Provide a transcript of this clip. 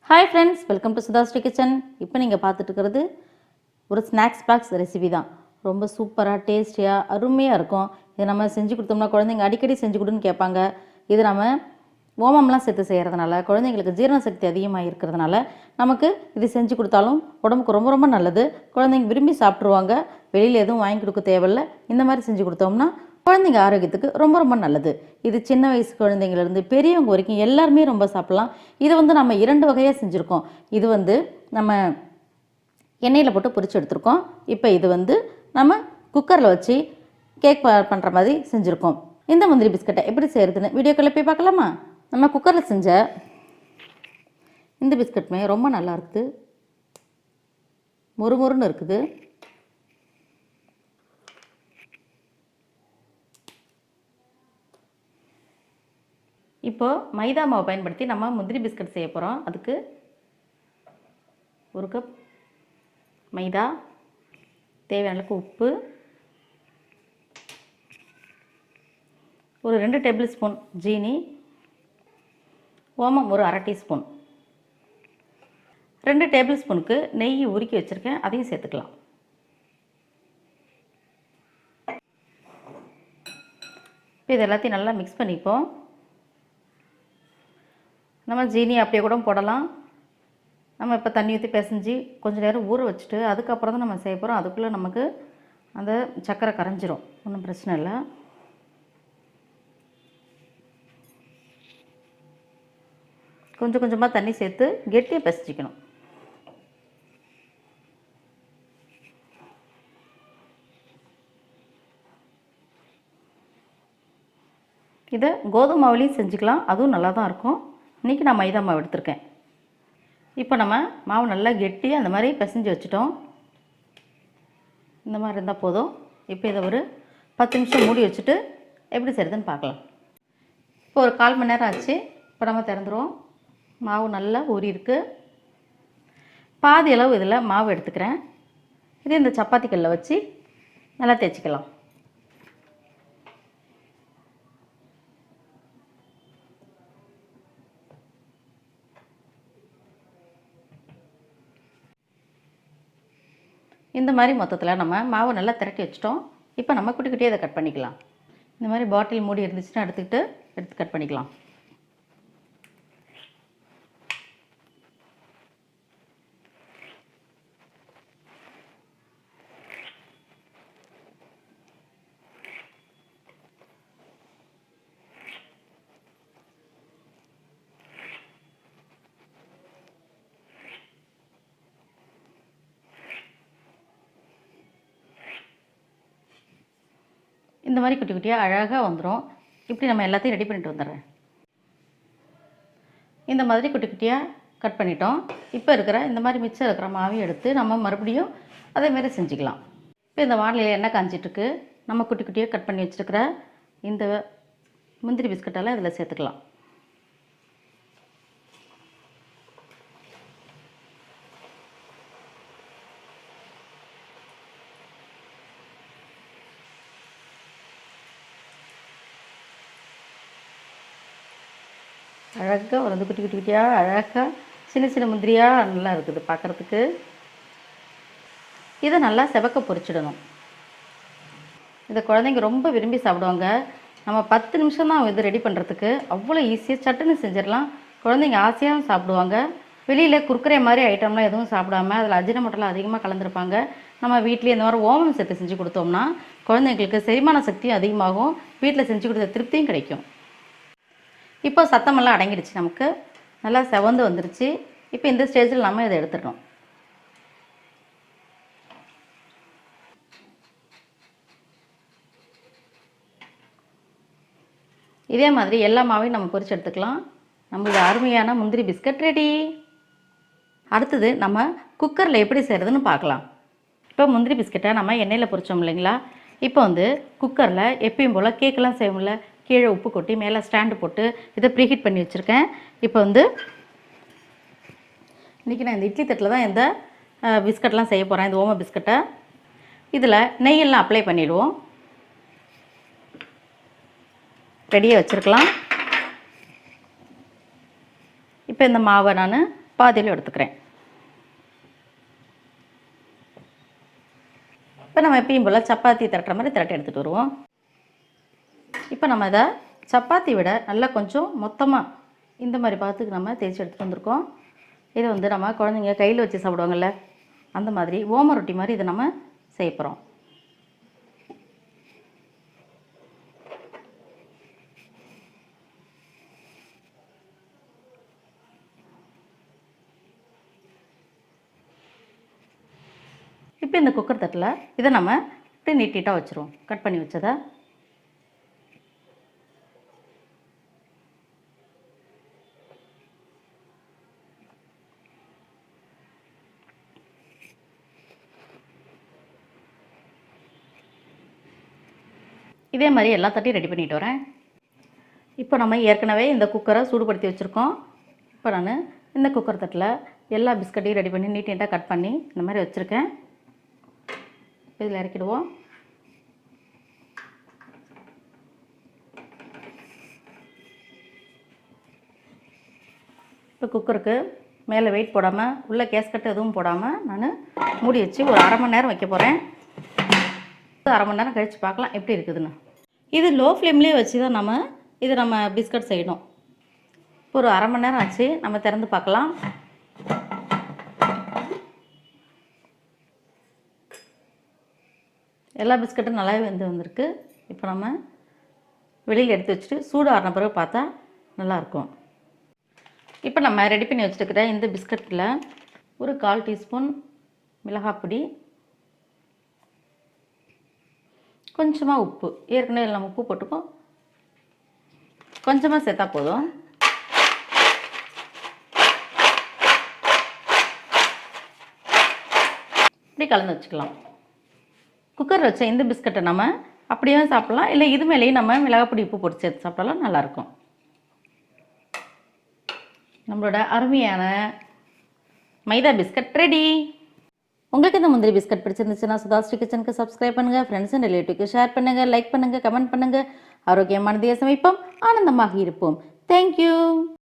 Hi friends, welcome to Sudhasri kitchen. இப்போ நீங்கள் பார்த்துட்டு இருக்கிறது ஒரு ஸ்நாக்ஸ் பாக்ஸ் ரெசிபி தான். ரொம்ப சூப்பராக டேஸ்டியாக அருமையாக இருக்கும். இதை நம்ம செஞ்சு கொடுத்தோம்னா குழந்தைங்க அடிக்கடி செஞ்சு கொடுன்னு கேட்பாங்க. இது நம்ம ஓமம்லாம் சேர்த்து செய்கிறதுனால குழந்தைங்களுக்கு ஜீரண சக்தி அதிகமாக இருக்கிறதுனால நமக்கு இது செஞ்சு கொடுத்தாலும் உடம்புக்கு ரொம்ப ரொம்ப நல்லது. குழந்தைங்க விரும்பி சாப்பிட்ருவாங்க. வெளியில் எதுவும் வாங்கி கொடுக்க தேவையில்லை. இந்த மாதிரி செஞ்சு கொடுத்தோம்னா குழந்தைங்க ஆரோக்கியத்துக்கு ரொம்ப ரொம்ப நல்லது. இது சின்ன வயசு குழந்தைங்கள்லேருந்து பெரியவங்க வரைக்கும் எல்லாருமே ரொம்ப சாப்பிட்லாம். இதை நம்ம 2 வகையாக செஞ்சுருக்கோம். இது நம்ம எண்ணெயில் போட்டு பொரிச்சு எடுத்துருக்கோம். இப்போ இது நம்ம குக்கரில் வச்சு கேக் பண்ணுற மாதிரி செஞ்சுருக்கோம். இந்த முந்திரி பிஸ்கட்டை எப்படி செய்கிறதுன்னு வீடியோக்குள்ளே போய் பார்க்கலாமா? நம்ம குக்கரில் செஞ்ச இந்த பிஸ்கட்டுமே ரொம்ப நல்லா இருக்குது, மொறுமொறுன்னு இருக்குது. இப்போது மைதா மாவை பயன்படுத்தி நம்ம முந்திரி பிஸ்கட் செய்ய போகிறோம். அதுக்கு 1 கப் மைதா, தேவையான அளவுக்கு உப்பு, ஒரு 2 டேபிள் ஸ்பூன் ஜீனி, ஓமம் ஒரு 1/2 டீஸ்பூன், 2 டேபிள் ஸ்பூனுக்கு நெய் உருக்கி வச்சுருக்கேன், அதையும் சேர்த்துக்கலாம். இப்போ இது எல்லாத்தையும் நல்லா மிக்ஸ் பண்ணிப்போம். நம்ம ஜீனி அப்படியே கூட போடலாம். நம்ம இப்போ தண்ணி ஊற்றி பிசைஞ்சு கொஞ்சம் நேரம் ஊற வச்சுட்டு அதுக்கப்புறம் தான் நம்ம செய்ய போகிறோம். அதுக்குள்ளே நமக்கு அந்த சர்க்கரை கரைஞ்சிரும், ஒன்றும் பிரச்சனை இல்லை. கொஞ்சம் கொஞ்சமாக தண்ணி சேர்த்து கெட்டியாக பிசைஞ்சிக்கணும். இதை கோதுமை மாவுலேயும் செஞ்சுக்கலாம், அதுவும் நல்லா தான் இருக்கும். இன்றைக்கி நான் மைதா மாவு எடுத்திருக்கேன். இப்போ நம்ம மாவு நல்லா கெட்டியாக அந்த மாதிரி பிசைஞ்சு வச்சுட்டோம். இந்த மாதிரி இருந்தால் போதும். இப்போ இதை ஒரு 10 நிமிஷம் மூடி வச்சுட்டு எப்படி செய்கிறதுன்னு பார்க்கலாம். இப்போ ஒரு 1/4 மணி நேரம் ஆச்சு. இப்போ நம்ம திறந்துருவோம். மாவு நல்லா ஊறி இருக்குது. பாதி அளவு இதில் மாவு எடுத்துக்கிறேன். இது இந்த சப்பாத்தி கல்லில் வச்சு நல்லா தேய்ச்சிக்கலாம். இந்த மாதிரி மொத்தத்தில் நம்ம மாவு நல்லா திரட்டி வச்சிட்டோம். இப்போ நம்ம குட்டி குட்டியாக இதை கட் பண்ணிக்கலாம். இந்த மாதிரி பாட்டில் மூடி இருந்துச்சுன்னா எடுத்து கட் பண்ணிக்கலாம். இந்த மாதிரி குட்டி குட்டியாக அழகாக வந்துடும். இப்படி நம்ம எல்லாத்தையும் ரெடி பண்ணிட்டு வந்துடுறேன். இந்த மாதிரி குட்டி குட்டியாக கட் பண்ணிட்டோம். இப்போ இந்த மாதிரி மிச்சம் இருக்கிற மாவையும் எடுத்து நம்ம மறுபடியும் அதேமாரி செஞ்சுக்கலாம். இப்போ இந்த வானிலையில் எண்ணெய் காஞ்சிட்ருக்கு. நம்ம குட்டி குட்டியாக கட் பண்ணி வச்சுருக்கிற இந்த முந்திரி பிஸ்கட்டெல்லாம் இதில் சேர்த்துக்கலாம். அழகாக ஒரு குட்டி குட்டி குட்டியாக அழகாக சின்ன சின்ன முந்திரியாக நல்லா இருக்குது பார்க்குறதுக்கு. இதை நல்லா செவக்க பொரிச்சிடணும். இதை குழந்தைங்க ரொம்ப விரும்பி சாப்பிடுவாங்க. நம்ம 10 நிமிஷம் தான் இது ரெடி பண்ணுறதுக்கு. அவ்வளோ ஈஸியாக சட்டுன்னு செஞ்சிடலாம். குழந்தைங்க ஆசையாகவும் சாப்பிடுவாங்க. வெளியில் குறுக்குறே மாதிரி ஐட்டம்லாம் எதுவும் சாப்பிடாம அதில் அஜினமோட்டோலாம் அதிகமாக கலந்துருப்பாங்க. நம்ம வீட்லேயே இந்த மாதிரி ஓமம் சேர்த்து செஞ்சு கொடுத்தோம்னா குழந்தைங்களுக்கு செரிமான சக்தியும் அதிகமாகும், வீட்டில் செஞ்சு கொடுத்த திருப்தியும் கிடைக்கும். இப்போ சத்தமெல்லாம் அடங்கிடுச்சு, நமக்கு நல்லா செவந்து வந்துருச்சு. இப்போ இந்த ஸ்டேஜில் நம்ம இதை எடுத்துடணும். இதே மாதிரி எல்லா மாவையும் நம்ம பொரிச்சு எடுத்துக்கலாம். நம்மளுடைய அருமையான முந்திரி பிஸ்கட் ரெடி. அடுத்தது நம்ம குக்கரில் எப்படி செய்கிறதுன்னு பார்க்கலாம். இப்போ முந்திரி பிஸ்கட்டை நம்ம எண்ணெயில் பொரிச்சோம் இல்லைங்களா? இப்போ குக்கரில் எப்பயும் போல் கேக்கெல்லாம் செய்வோம்ல, கீழே உப்பு கொட்டி மேலே ஸ்டாண்டு போட்டு இதை ப்ரீஹீட் பண்ணி வச்சுருக்கேன். இப்போ இன்றைக்கி நான் இந்த இட்லி தட்டில் தான் இந்த பிஸ்கட்லாம் செய்ய போகிறேன். இந்த ஓம பிஸ்கட்டை இதில் நெய்யெல்லாம் அப்ளை பண்ணிவிடுவோம். ரெடியாக வச்சுருக்கலாம். இப்போ இந்த மாவை நான் பாதியில் எடுத்துக்கிறேன். இப்போ நம்ம எப்பயும் போல் சப்பாத்தி திரட்டுற மாதிரி திரட்டி எடுத்துகிட்டு வருவோம். இப்போ நம்ம இதை சப்பாத்தி விட நல்லா கொஞ்சம் மொத்தமாக இந்த மாதிரி பார்த்துக்கு நம்ம தேய்ச்சி எடுத்துகிட்டு வந்திருக்கோம். இதை வந்து நம்ம குழந்தைங்க கையில் வச்சு சாப்பிடுவாங்கள்ல, அந்த மாதிரி ஓம ரொட்டி மாதிரி இதை நம்ம செய்ய போகிறோம். இப்போ இந்த குக்கர் தட்டில் இதை நம்ம இப்படி நீட்டாக வச்சுருவோம். கட் பண்ணி வச்சதை இதே மாதிரி எல்லா தட்டையும் ரெடி பண்ணிட்டு வரேன். இப்போ நம்ம ஏற்கனவே இந்த குக்கரை சூடுபடுத்தி வச்சுருக்கோம். இப்போ நான் இந்த குக்கர் தட்டில் எல்லா பிஸ்கட்டையும் ரெடி பண்ணி நீட்டாக கட் பண்ணி இந்த மாதிரி வச்சுருக்கேன். இதில் இறக்கிடுவோம். இப்போ குக்கருக்கு மேலே வெயிட் போடாமல் உள்ளே கேஸ்கட் எதுவும் போடாமல் நான் மூடி வச்சு ஒரு அரை மணி நேரம் வைக்க போகிறேன். அரை மணி நேரம் கழித்து பார்க்கலாம் எப்படி இருக்குதுன்னு. இது லோ ஃப்ளேம்லேயே வச்சு தான் நம்ம பிஸ்கட் செய்யணும். இப்போ ஒரு அரை மணி நேரம் ஆச்சு. நம்ம திறந்து பார்க்கலாம். எல்லா பிஸ்கட்டும் நல்லாவே வந்திருக்கு. இப்போ நம்ம வெளியில் எடுத்து வச்சுட்டு சூடு ஆறின பிறகு பார்த்தா நல்லாயிருக்கும். இப்போ நம்ம ரெடி பண்ணி வச்சுருக்கிற இந்த பிஸ்கட்டில் ஒரு 1/4 டீஸ்பூன் மிளகாப்பொடி, கொஞ்சமாக உப்பு, ஏற்கனவே நம்ம உப்பு போட்டுக்கோம், கொஞ்சமாக சேர்த்தா போதும். இப்படி கலந்து வச்சுக்கலாம். குக்கர் வச்ச இந்த பிஸ்கட்டை நம்ம அப்படியே சாப்பிட்லாம், இல்லை இது மேலேயும் நம்ம மிளகாப்பொடி உப்பு போட்டு சேர்த்து சாப்பிட்டாலும் நல்லாயிருக்கும். நம்மளோட அருமையான மைதா பிஸ்கட் ரெடி. உங்களுக்கு இந்த முந்திரி பிஸ்கட் பிடிச்சிருந்துச்சுன்னா சுதாஸ்ரீ கிச்சனுக்கு சப்ஸ்கிரைப் பண்ணுங்கள், ஃப்ரெண்ட்ஸ் அண்ட் ரிலேட்டிவ்க்கு ஷேர் பண்ணுங்கள், லைக் பண்ணுங்கள், கமெண்ட் பண்ணுங்கள். ஆரோக்கியமானதையே சமைப்போம், ஆனந்தமாக இருப்போம். தேங்க்யூ.